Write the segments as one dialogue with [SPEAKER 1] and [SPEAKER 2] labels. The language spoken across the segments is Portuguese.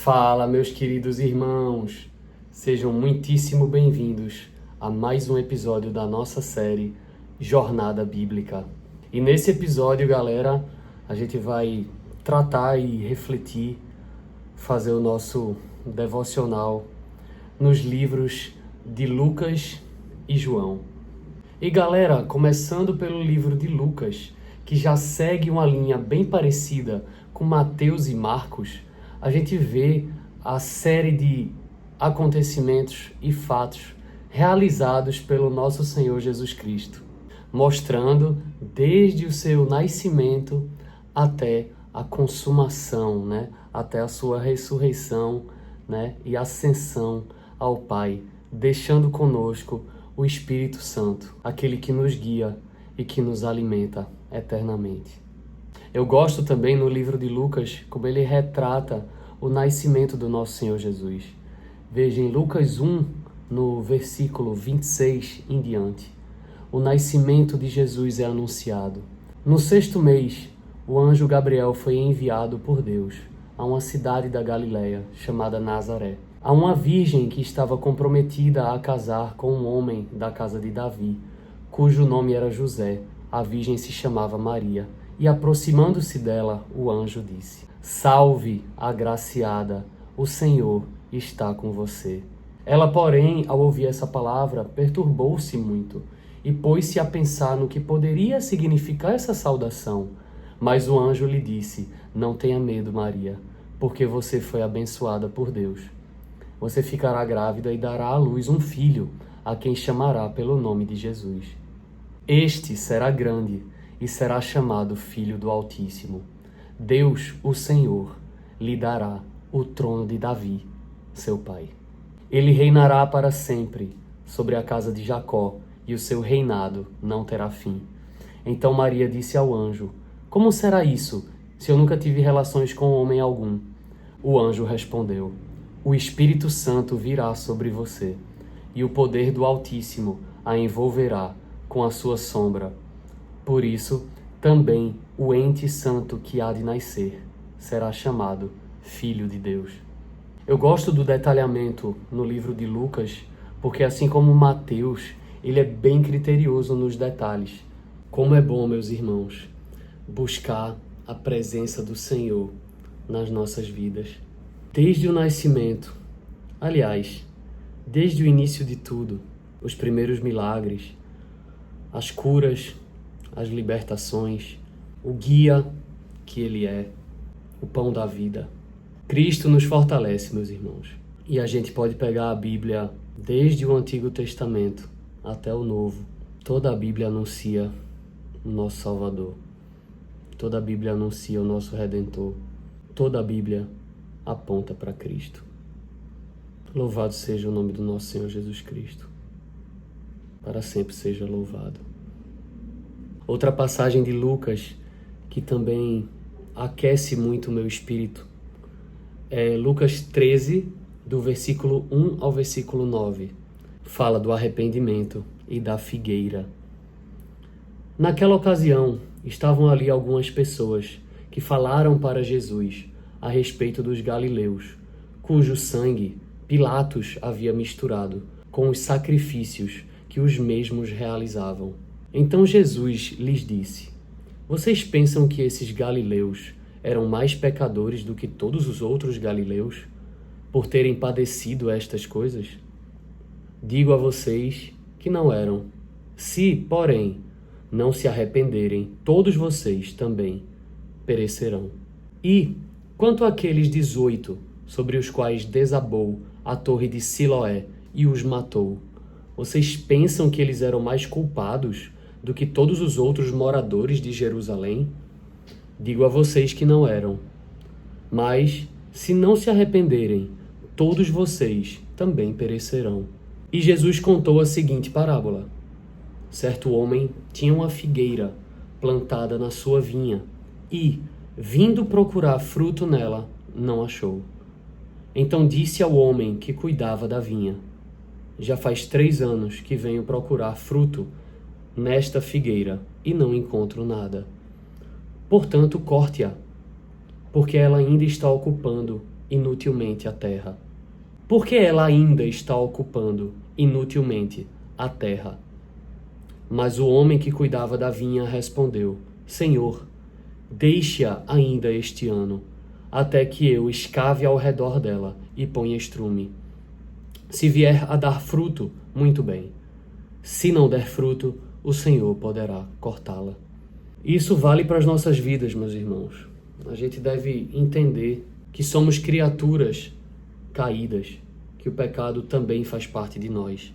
[SPEAKER 1] Fala, meus queridos irmãos! Sejam muitíssimo bem-vindos a mais um episódio da nossa série Jornada Bíblica. E nesse episódio, galera, a gente vai tratar e refletir, fazer o nosso devocional nos livros de Lucas e João. E galera, começando pelo livro de Lucas, que já segue uma linha bem parecida com Mateus e Marcos, a gente vê a série de acontecimentos e fatos realizados pelo nosso Senhor Jesus Cristo, mostrando desde o seu nascimento até a consumação, até a sua ressurreição, e ascensão ao Pai, deixando conosco o Espírito Santo, aquele que nos guia e que nos alimenta eternamente. Eu gosto também no livro de Lucas como ele retrata o nascimento do nosso Senhor Jesus. Veja em Lucas 1, no versículo 26 em diante, o nascimento de Jesus é anunciado. No 6º mês, o anjo Gabriel foi enviado por Deus a uma cidade da Galileia chamada Nazaré, a uma virgem que estava comprometida a casar com um homem da casa de Davi, cujo nome era José. A virgem se chamava Maria. E aproximando-se dela, o anjo disse: Salve, agraciada, o Senhor está com você. Ela, porém, ao ouvir essa palavra, perturbou-se muito e pôs-se a pensar no que poderia significar essa saudação. Mas o anjo lhe disse: Não tenha medo, Maria, porque você foi abençoada por Deus. Você ficará grávida e dará à luz um filho, a quem chamará pelo nome de Jesus. Este será grande e será chamado Filho do Altíssimo. Deus, o Senhor, lhe dará o trono de Davi, seu pai. Ele reinará para sempre sobre a casa de Jacó, e o seu reinado não terá fim. Então Maria disse ao anjo: Como será isso, se eu nunca tive relações com homem algum? O anjo respondeu: O Espírito Santo virá sobre você, e o poder do Altíssimo a envolverá com a sua sombra. Por isso, também o ente santo que há de nascer será chamado Filho de Deus. Eu gosto do detalhamento no livro de Lucas, porque assim como Mateus, ele é bem criterioso nos detalhes. Como é bom, meus irmãos, buscar a presença do Senhor nas nossas vidas. Desde o nascimento, aliás, desde o início de tudo, os primeiros milagres, as curas, as libertações, o guia que Ele é, o pão da vida. Cristo nos fortalece, meus irmãos. E a gente pode pegar a Bíblia desde o Antigo Testamento até o Novo. Toda a Bíblia anuncia o nosso Salvador. Toda a Bíblia anuncia o nosso Redentor. Toda a Bíblia aponta para Cristo. Louvado seja o nome do nosso Senhor Jesus Cristo. Para sempre seja louvado. Outra passagem de Lucas que também aquece muito o meu espírito é Lucas 13, do versículo 1 ao versículo 9. Fala do arrependimento e da figueira. Naquela ocasião, estavam ali algumas pessoas que falaram para Jesus a respeito dos galileus, cujo sangue Pilatos havia misturado com os sacrifícios que os mesmos realizavam. Então Jesus lhes disse: Vocês pensam que esses galileus eram mais pecadores do que todos os outros galileus, por terem padecido estas coisas? Digo a vocês que não eram. Se, porém, não se arrependerem, todos vocês também perecerão. E, quanto àqueles 18, sobre os quais desabou a torre de Siloé e os matou, vocês pensam que eles eram mais culpados do que todos os outros moradores de Jerusalém? Digo a vocês que não eram. Mas, se não se arrependerem, todos vocês também perecerão. E Jesus contou a seguinte parábola. Certo homem tinha uma figueira plantada na sua vinha e, vindo procurar fruto nela, não achou. Então disse ao homem que cuidava da vinha: Já faz 3 anos que venho procurar fruto nesta figueira e não encontro nada. Portanto, corte-a, porque ela ainda está ocupando inutilmente a terra? Por que ela ainda está ocupando inutilmente a terra? Mas o homem que cuidava da vinha respondeu: Senhor, deixe-a ainda este ano, até que eu escave ao redor dela e ponha estrume. Se vier a dar fruto, muito bem. Se não der fruto, o Senhor poderá cortá-la. Isso vale para as nossas vidas, meus irmãos. A gente deve entender que somos criaturas caídas, que o pecado também faz parte de nós.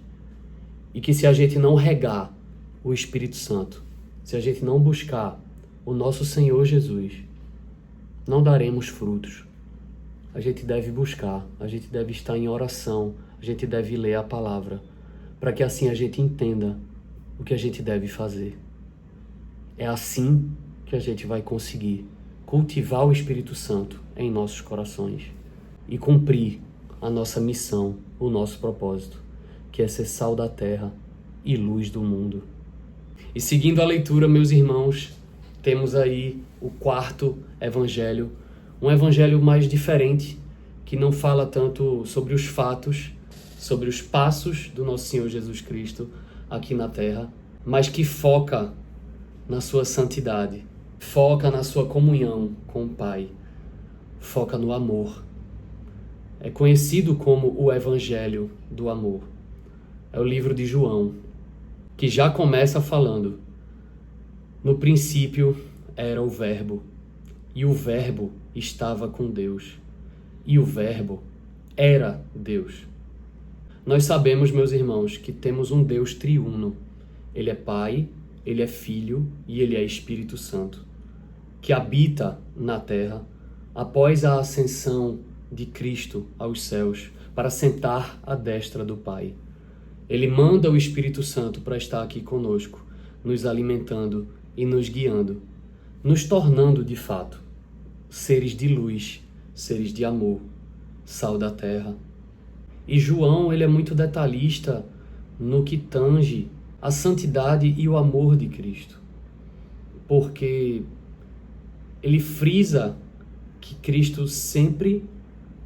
[SPEAKER 1] E que se a gente não regar o Espírito Santo, se a gente não buscar o nosso Senhor Jesus, não daremos frutos. A gente deve buscar, a gente deve estar em oração, a gente deve ler a palavra, para que assim a gente entenda o que a gente deve fazer. É assim que a gente vai conseguir cultivar o Espírito Santo em nossos corações e cumprir a nossa missão, o nosso propósito, que é ser sal da terra e luz do mundo. E seguindo a leitura, meus irmãos, temos aí o quarto evangelho, um evangelho mais diferente, que não fala tanto sobre os fatos, sobre os passos do nosso Senhor Jesus Cristo aqui na terra, mas que foca na sua santidade, foca na sua comunhão com o Pai, foca no amor. É conhecido como o Evangelho do Amor. É o livro de João, que já começa falando: no princípio era o Verbo, e o Verbo estava com Deus, e o Verbo era Deus. Nós sabemos, meus irmãos, que temos um Deus triuno. Ele é Pai, Ele é Filho e Ele é Espírito Santo, que habita na terra após a ascensão de Cristo aos céus para sentar à destra do Pai. Ele manda o Espírito Santo para estar aqui conosco, nos alimentando e nos guiando, nos tornando de fato seres de luz, seres de amor, sal da terra. E João, ele é muito detalhista no que tange a santidade e o amor de Cristo, porque ele frisa que Cristo sempre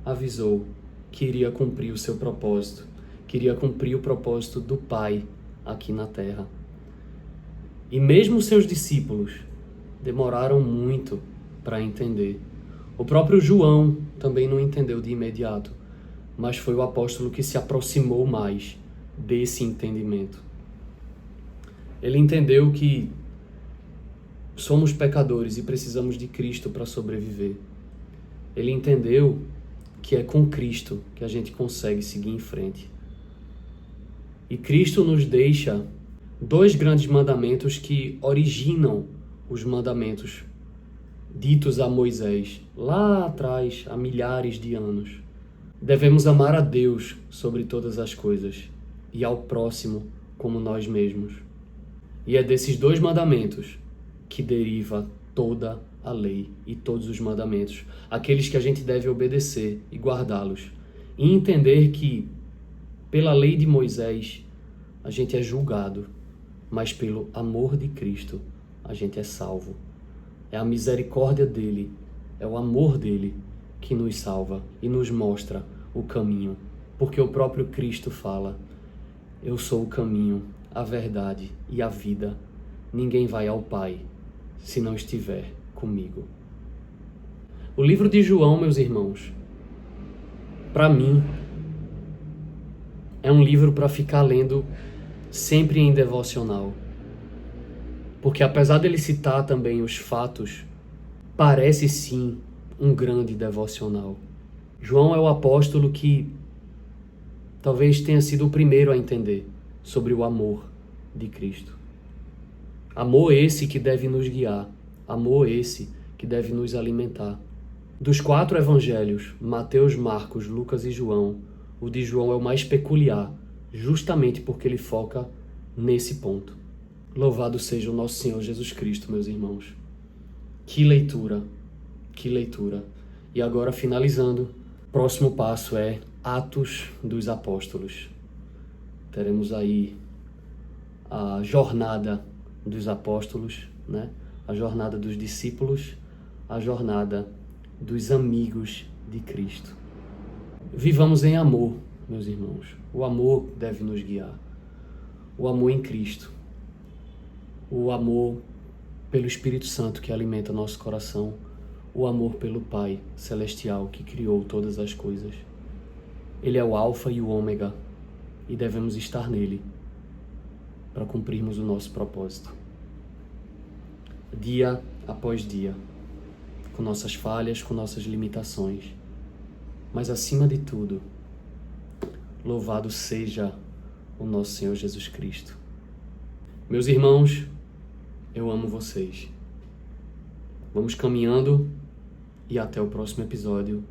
[SPEAKER 1] avisou que iria cumprir o seu propósito, queria cumprir o propósito do Pai aqui na terra. E mesmo seus discípulos demoraram muito para entender. O próprio João também não entendeu de imediato, mas foi o apóstolo que se aproximou mais desse entendimento. Ele entendeu que somos pecadores e precisamos de Cristo para sobreviver. Ele entendeu que é com Cristo que a gente consegue seguir em frente. E Cristo nos deixa dois grandes mandamentos que originam os mandamentos ditos a Moisés, lá atrás, há milhares de anos. Devemos amar a Deus sobre todas as coisas e ao próximo como nós mesmos. E é desses dois mandamentos que deriva toda a lei e todos os mandamentos, aqueles que a gente deve obedecer e guardá-los. E entender que, pela lei de Moisés, a gente é julgado, mas pelo amor de Cristo, a gente é salvo. É a misericórdia dele, é o amor dele que nos salva e nos mostra o caminho. Porque o próprio Cristo fala: eu sou o caminho, a verdade e a vida. Ninguém vai ao Pai se não estiver comigo. O livro de João, meus irmãos, para mim, é um livro para ficar lendo sempre em devocional. Porque apesar dele citar também os fatos, parece sim um grande devocional. João é o apóstolo que talvez tenha sido o primeiro a entender sobre o amor de Cristo. Amor esse que deve nos guiar, amor esse que deve nos alimentar. Dos 4 evangelhos, Mateus, Marcos, Lucas e João, o de João é o mais peculiar, justamente porque ele foca nesse ponto. Louvado seja o nosso Senhor Jesus Cristo, meus irmãos. Que leitura, que leitura. E agora, finalizando, próximo passo é Atos dos Apóstolos. Teremos aí a jornada dos apóstolos, né? A jornada dos discípulos, a jornada dos amigos de Cristo. Vivamos em amor, meus irmãos. O amor deve nos guiar. O amor em Cristo. O amor pelo Espírito Santo que alimenta nosso coração. O amor pelo Pai Celestial que criou todas as coisas. Ele é o Alfa e o Ômega e devemos estar nele para cumprirmos o nosso propósito. Dia após dia, com nossas falhas, com nossas limitações. Mas acima de tudo, louvado seja o nosso Senhor Jesus Cristo. Meus irmãos, eu amo vocês. Vamos caminhando e até o próximo episódio,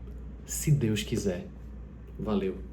[SPEAKER 1] se Deus quiser. Valeu!